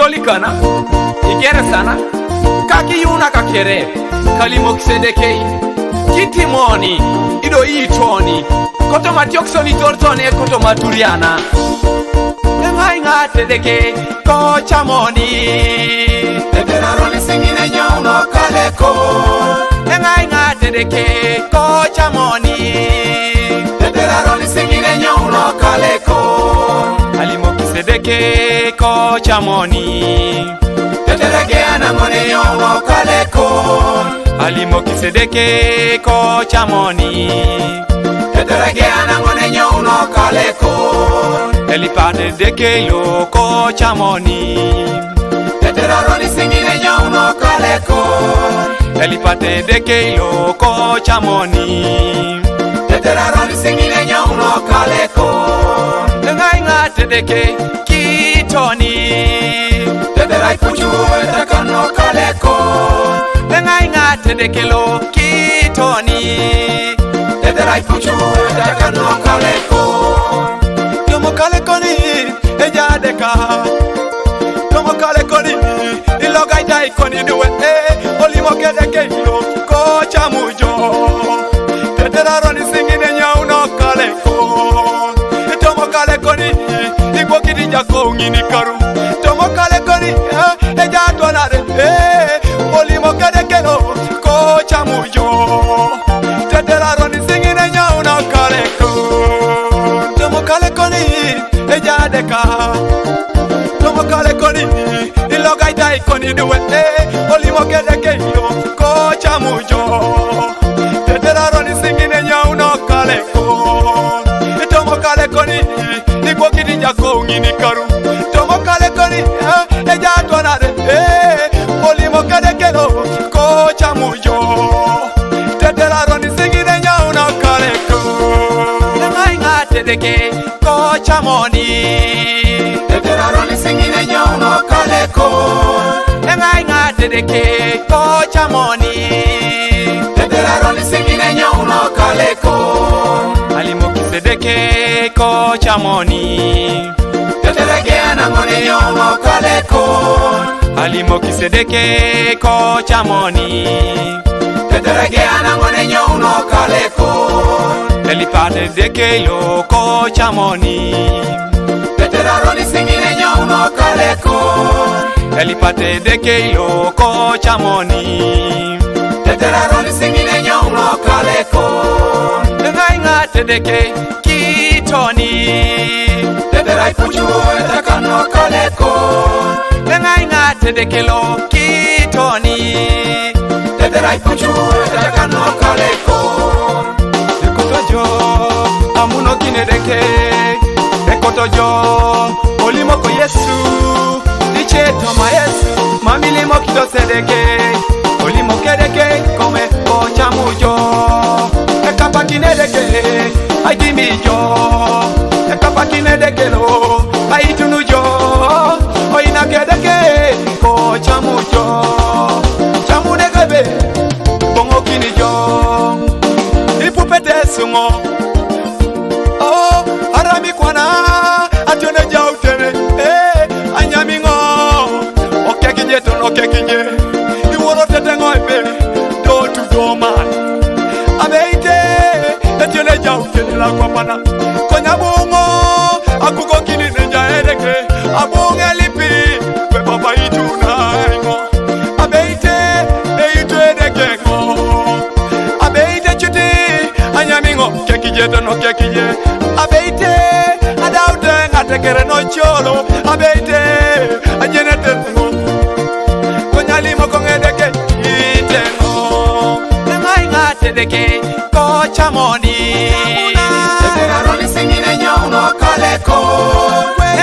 Itolikana igere sana kaki yuna kakere kalimoksedekei kitimoni ido itoni koto matiokson itortone koto maturiana ngai ngatedeke ko chamoni Teteraroni singine nyauno kaleko ngai ngatedeke ko chamoni Teteraroni singine nyauno kaleko alimoksedeke ko chamoni Teteregeana ngone nyauno kaleko alimoksedeke ko chamoni Teteregeana ngone nyauno kaleko elipate deke lo ko chamoni Teteraroni singine nyauno kaleko elipate deke lo ko chamoni Teteraroni singine nyauno kaleko ngai ngatedeke kitoni Teterai puchu etakano kaleko ngai ngatedeke lo kitoni Teterai puchu etakano kaleko tomo kalekoni ejadeka tomo kalekoni iloga idai koni duwe olimokedeke lo ko chamujo Teteraroni singine nyauno kaleko tomo kalekoni ikokidi jako ngini karu tomo kalekoni ejatwanare olimokedeke lo ko chamujo Teteraroni singine nyauno kaleko tomo kalekoni ejadeka tomo kalekoni iloga idai koni duwe olimokedeke lo ko chamujo Teteraroni singine nyauno kaleko tomo kalekoni ikokidi jako ngini karu tomo kalekoni ejatwanare olimokedeke lo ko chamujo Teteraroni singine nyauno kaleko ngai ngatedeke ko chamoni Teteraroni singine nyauno kaleko ngai ngatedeke ko chamoni Teteraroni singine nyauno kaleko alimoksedeke ko chamoni Teteregeana ngone nyauno kaleko alimoksedeke ko chamoni Teteregeana ngone nyauno kaleko elipate deke lo ko chamoni Teteraroni singine nyauno kaleko elipate deke lo ko chamoni Teteraroni singine nyauno kaleko ngai ngatedeke kitoni Teterai puchu etakano kaleko ngai ngatedeke lo kitoni Teterai puchu etakano kaleko ekotojo amuno kinedeke ekotojo olimoko Yesu dicheto ma Yesu mamilimo kitosedeke olimokedeke kome ko chamujo ekapakinedeke aitimijo ekapakinedeke lo aitunujo oinakedeke ko chamujo chamudegebe bongo kinijo ipupete sungo arami kwana atone jautene anyamingo okekinye ton okekinye iworo tetengo ebe do to do man abeite atone jautene la kwapana konya bungo akuko kini nenja ereke abunga lipi we baba ituna ngo abeite eitu edeke ngo abeite chuti anyamingo kekije ton okekije abeite adaute ngatekere no cholo abeite ajenete ngo konyalimo kongedeke itengo ngai ngatedeke ko chamoni Teteraroni singine nyauno kaleko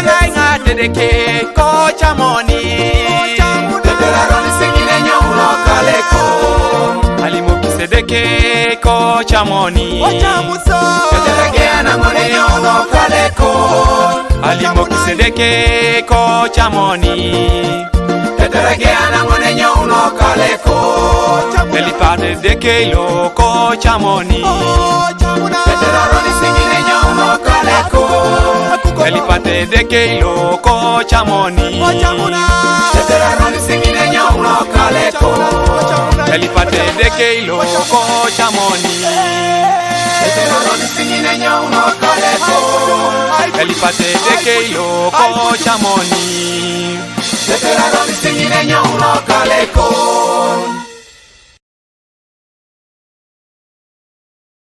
ngai ngatedeke ko chamoni Teteraroni singine nyauno kaleko alimoksedeke ko chamoni Teteregeana ngone nyauno kaleko alimoksedeke ko chamoni Teteregeana ngone nyo uno kaleko. Elipate de keilo ko chamoni. Teteraroni singine nyo uno kaleko. Elipate de keilo ko chamoni. Teteraroni singine nyo uno kaleko. Elipate de keilo ko chamoni. Teteraroni singine nyo uno kaleko. Elipate de keilo ko chamoni. Teteraroni singine nyo